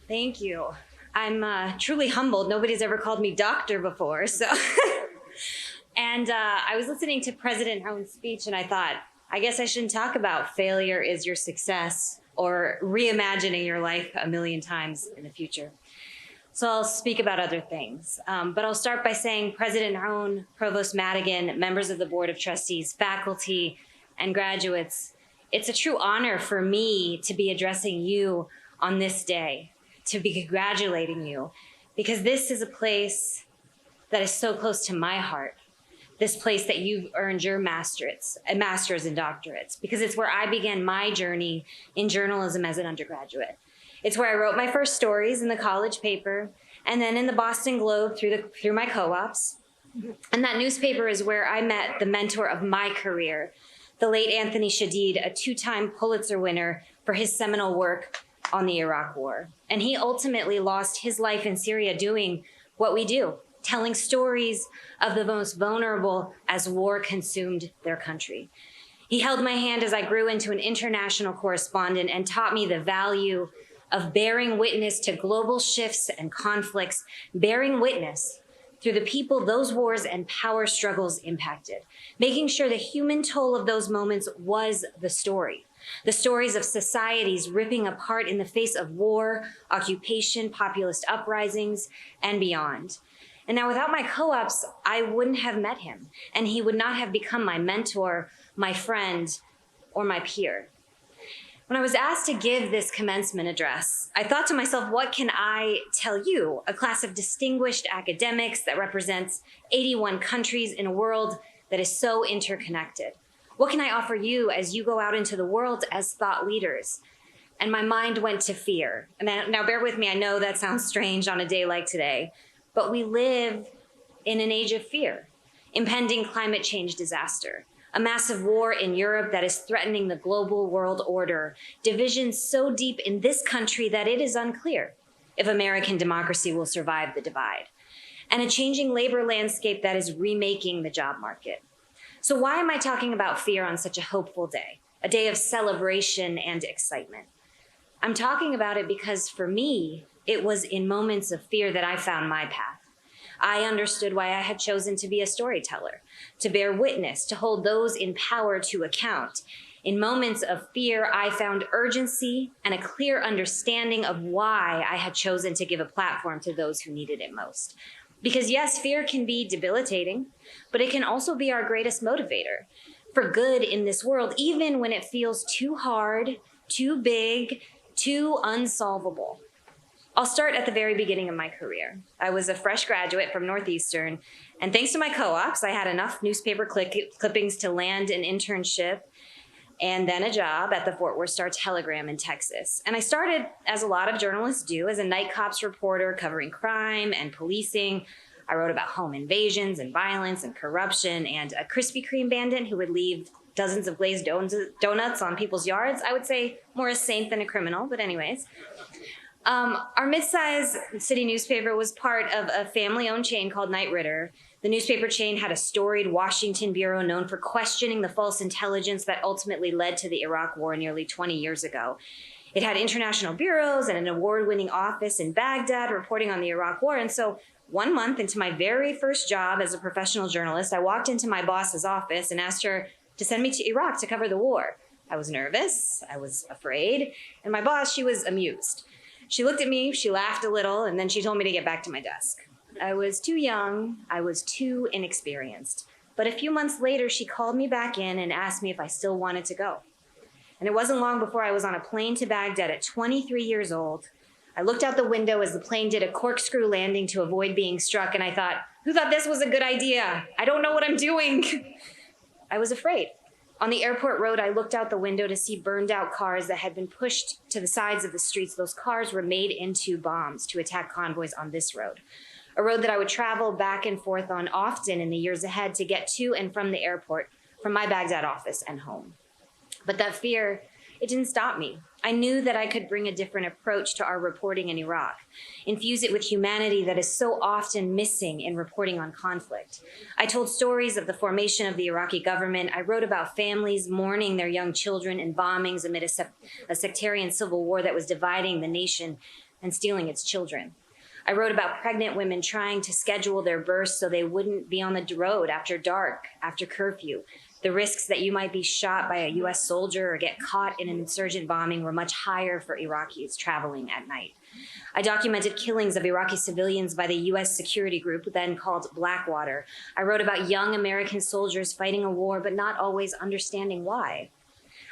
Thank you. I'm truly humbled. Nobody's ever called me doctor before, so. And I was listening to President Hone's speech, and I thought, I guess I shouldn't talk about failure is your success or reimagining your life a million times in the future. So I'll speak about other things. But I'll start by saying President Hone, Provost Madigan, members of the Board of Trustees, faculty, and graduates, it's a true honor for me to be addressing you on this day, to be congratulating you, because this is a place that is so close to my heart. This place that you've earned your masters and doctorates, because it's where I began my journey in journalism as an undergraduate. It's where I wrote my first stories in the college paper, and then in the Boston Globe through my co-ops. And that newspaper is where I met the mentor of my career, the late Anthony Shadid, a 2-time Pulitzer winner for his seminal work on the Iraq War. And he ultimately lost his life in Syria doing what we do, telling stories of the most vulnerable as war consumed their country. He held my hand as I grew into an international correspondent and taught me the value of bearing witness to global shifts and conflicts, bearing witness through the people those wars and power struggles impacted, making sure the human toll of those moments was the stories of societies ripping apart in the face of war, occupation, populist uprisings, and beyond. And now without my co-ops, I wouldn't have met him, and he would not have become my mentor, my friend, or my peer. When I was asked to give this commencement address, I thought to myself, what can I tell you, a class of distinguished academics that represents 81 countries in a world that is so interconnected? What can I offer you as you go out into the world as thought leaders? And my mind went to fear. And now bear with me, I know that sounds strange on a day like today, but we live in an age of fear, impending climate change disaster, a massive war in Europe that is threatening the global world order, divisions so deep in this country that it is unclear if American democracy will survive the divide, and a changing labor landscape that is remaking the job market. So why am I talking about fear on such a hopeful day, a day of celebration and excitement? I'm talking about it because for me, it was in moments of fear that I found my path. I understood why I had chosen to be a storyteller, to bear witness, to hold those in power to account. In moments of fear, I found urgency and a clear understanding of why I had chosen to give a platform to those who needed it most. Because yes, fear can be debilitating, but it can also be our greatest motivator for good in this world, even when it feels too hard, too big, too unsolvable. I'll start at the very beginning of my career. I was a fresh graduate from Northeastern, and thanks to my co-ops, I had enough newspaper clippings to land an internship and then a job at the Fort Worth Star-Telegram in Texas. And I started, as a lot of journalists do, as a night cops reporter covering crime and policing. I wrote about home invasions and violence and corruption and a Krispy Kreme bandit who would leave dozens of glazed donuts on people's yards. I would say more a saint than a criminal, but anyways. Our mid-sized city newspaper was part of a family-owned chain called Knight Ridder. The newspaper chain had a storied Washington bureau known for questioning the false intelligence that ultimately led to the Iraq War nearly 20 years ago. It had international bureaus and an award-winning office in Baghdad reporting on the Iraq War. And so 1 month into my very first job as a professional journalist, I walked into my boss's office and asked her to send me to Iraq to cover the war. I was nervous, I was afraid, and my boss, she was amused. She looked at me, she laughed a little, and then she told me to get back to my desk. I was too young, I was too inexperienced. But a few months later, she called me back in and asked me if I still wanted to go. And it wasn't long before I was on a plane to Baghdad at 23 years old. I looked out the window as the plane did a corkscrew landing to avoid being struck, and I thought, who thought this was a good idea? I don't know what I'm doing. I was afraid. On the airport road, I looked out the window to see burned out cars that had been pushed to the sides of the streets. Those cars were made into bombs to attack convoys on this road, a road that I would travel back and forth on often in the years ahead to get to and from the airport, from my Baghdad office and home. But that fear, it didn't stop me. I knew that I could bring a different approach to our reporting in Iraq, infuse it with humanity that is so often missing in reporting on conflict. I told stories of the formation of the Iraqi government. I wrote about families mourning their young children in bombings amid a sectarian civil war that was dividing the nation. and stealing its children. I wrote about pregnant women trying to schedule their births so they wouldn't be on the road after dark, after curfew. The risks that you might be shot by a US soldier or get caught in an insurgent bombing were much higher for Iraqis traveling at night. I documented killings of Iraqi civilians by the US security group, then called Blackwater. I wrote about young American soldiers fighting a war, but not always understanding why.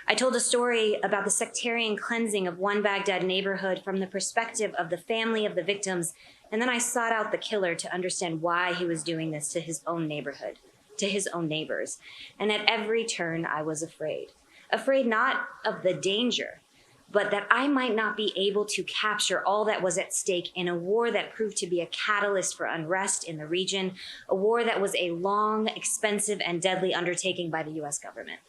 I told a story about the sectarian cleansing of one Baghdad neighborhood from the perspective of the family of the victims, and then I sought out the killer to understand why he was doing this to his own neighborhood, to his own neighbors. And at every turn, I was afraid. Afraid not of the danger, but that I might not be able to capture all that was at stake in a war that proved to be a catalyst for unrest in the region, a war that was a long, expensive, and deadly undertaking by the US government.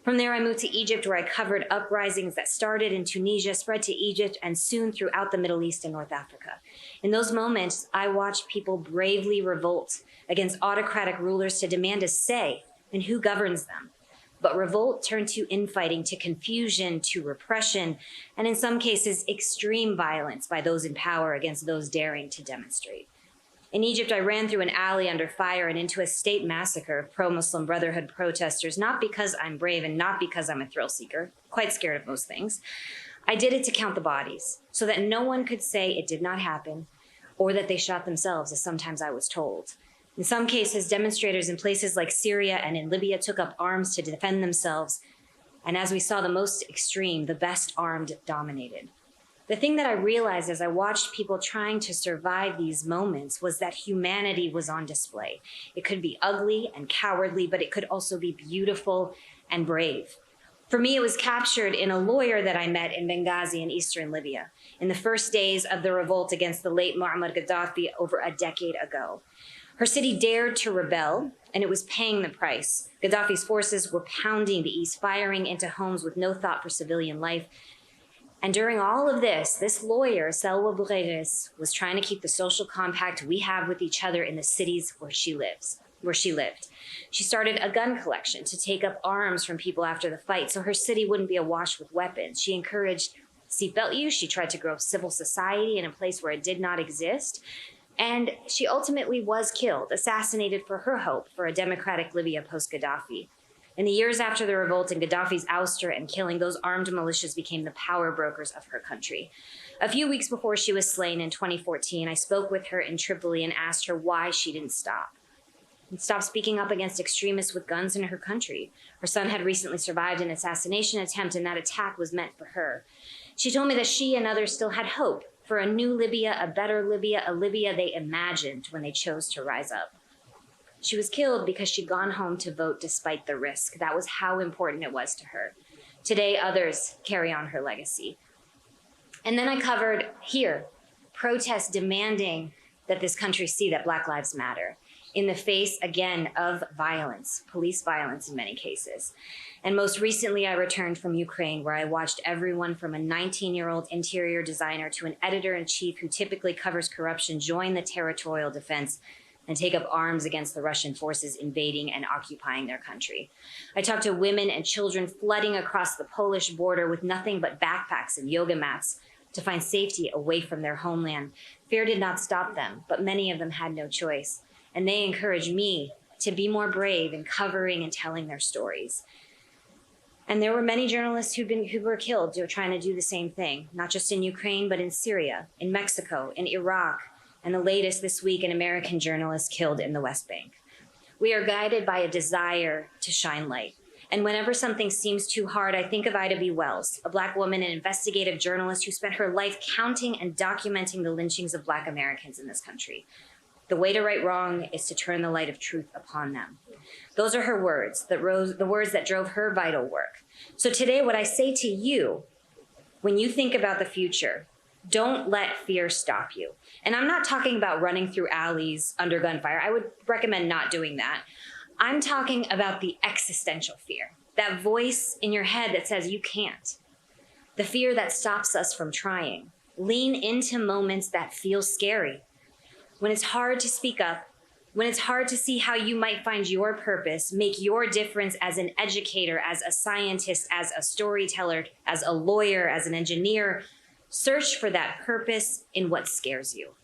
From there, I moved to Egypt, where I covered uprisings that started in Tunisia, spread to Egypt, and soon throughout the Middle East and North Africa. In those moments, I watched people bravely revolt against autocratic rulers to demand a say in who governs them. But revolt turned to infighting, to confusion, to repression, and in some cases, extreme violence by those in power against those daring to demonstrate. In Egypt, I ran through an alley under fire and into a state massacre of pro-Muslim Brotherhood protesters, not because I'm brave and not because I'm a thrill seeker, quite scared of most things. I did it to count the bodies, so that no one could say it did not happen, or that they shot themselves, as sometimes I was told. In some cases, demonstrators in places like Syria and in Libya took up arms to defend themselves, and as we saw the most extreme, the best armed dominated. The thing that I realized as I watched people trying to survive these moments was that humanity was on display. It could be ugly and cowardly, but it could also be beautiful and brave. For me, it was captured in a lawyer that I met in Benghazi in eastern Libya, in the first days of the revolt against the late Muammar Gaddafi over a decade ago. Her city dared to rebel, and it was paying the price. Gaddafi's forces were pounding the east, firing into homes with no thought for civilian life. And during all of this lawyer, Selwa Bougueres, was trying to keep the social compact we have with each other in the cities where she lived. She started a gun collection to take up arms from people after the fight so her city wouldn't be awash with weapons. She encouraged seatbelt use. She tried to grow civil society in a place where it did not exist. And she ultimately was killed, assassinated for her hope for a democratic Libya post-Gaddafi. In the years after the revolt and Gaddafi's ouster and killing, those armed militias became the power brokers of her country. A few weeks before she was slain in 2014, I spoke with her in Tripoli and asked her why she didn't stop speaking up against extremists with guns in her country. Her son had recently survived an assassination attempt, and that attack was meant for her. She told me that she and others still had hope for a new Libya, a better Libya, a Libya they imagined when they chose to rise up. She was killed because she'd gone home to vote despite the risk. That was how important it was to her. Today, others carry on her legacy. And then I covered here, protests demanding that this country see that Black lives matter in the face, again, of violence, police violence in many cases. And most recently, I returned from Ukraine, where I watched everyone from a 19-year-old interior designer to an editor-in-chief who typically covers corruption join the territorial defense and take up arms against the Russian forces invading and occupying their country. I talked to women and children flooding across the Polish border with nothing but backpacks and yoga mats to find safety away from their homeland. Fear did not stop them, but many of them had no choice. And they encouraged me to be more brave in covering and telling their stories. And there were many journalists who were killed trying to do the same thing, not just in Ukraine, but in Syria, in Mexico, in Iraq, and the latest this week, an American journalist killed in the West Bank. We are guided by a desire to shine light. And whenever something seems too hard, I think of Ida B. Wells, a Black woman and investigative journalist who spent her life counting and documenting the lynchings of Black Americans in this country. The way to right wrong is to turn the light of truth upon them. Those are her words, the words that drove her vital work. So today, what I say to you, when you think about the future, don't let fear stop you. And I'm not talking about running through alleys under gunfire. I would recommend not doing that. I'm talking about the existential fear, that voice in your head that says you can't. The fear that stops us from trying. Lean into moments that feel scary. When it's hard to speak up, when it's hard to see how you might find your purpose, make your difference as an educator, as a scientist, as a storyteller, as a lawyer, as an engineer, Search for that purpose in what scares you.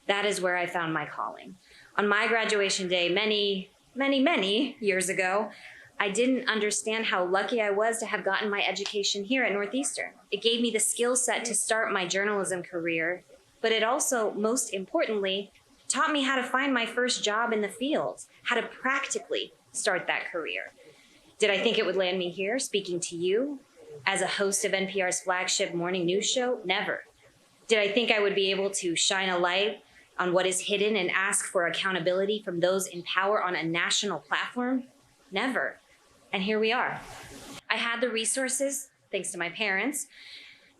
That is where I found my calling. On my graduation day, many years ago, I didn't understand how lucky I was to have gotten my education here at Northeastern. It gave me the skill set to start my journalism career, but it also, most importantly, taught me how to find my first job in the field, how to practically start that career. Did I think it would land me here, speaking to you, as a host of NPR's flagship morning news show? Never. Did I think I would be able to shine a light on what is hidden and ask for accountability from those in power on a national platform? Never. And here we are. I had the resources, thanks to my parents,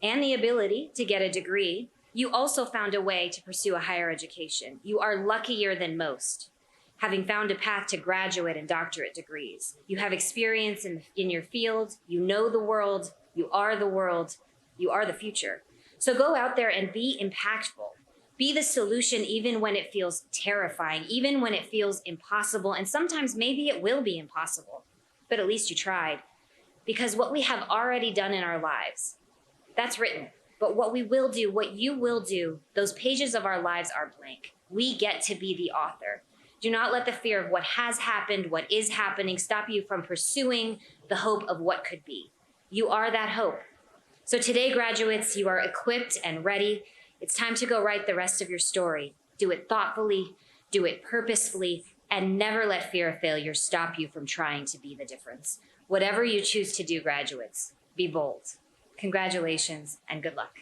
and the ability to get a degree. You also found a way to pursue a higher education. You are luckier than most, having found a path to graduate and doctorate degrees. You have experience in your field, you know the world, you are the future. So go out there and be impactful. Be the solution even when it feels terrifying, even when it feels impossible, and sometimes maybe it will be impossible, but at least you tried. Because what we have already done in our lives, that's written. But what we will do, what you will do, those pages of our lives are blank. We get to be the author. Do not let the fear of what has happened, what is happening, stop you from pursuing the hope of what could be. You are that hope. So today, graduates, you are equipped and ready. It's time to go write the rest of your story. Do it thoughtfully, do it purposefully, and never let fear of failure stop you from trying to be the difference. Whatever you choose to do, graduates, be bold. Congratulations and good luck.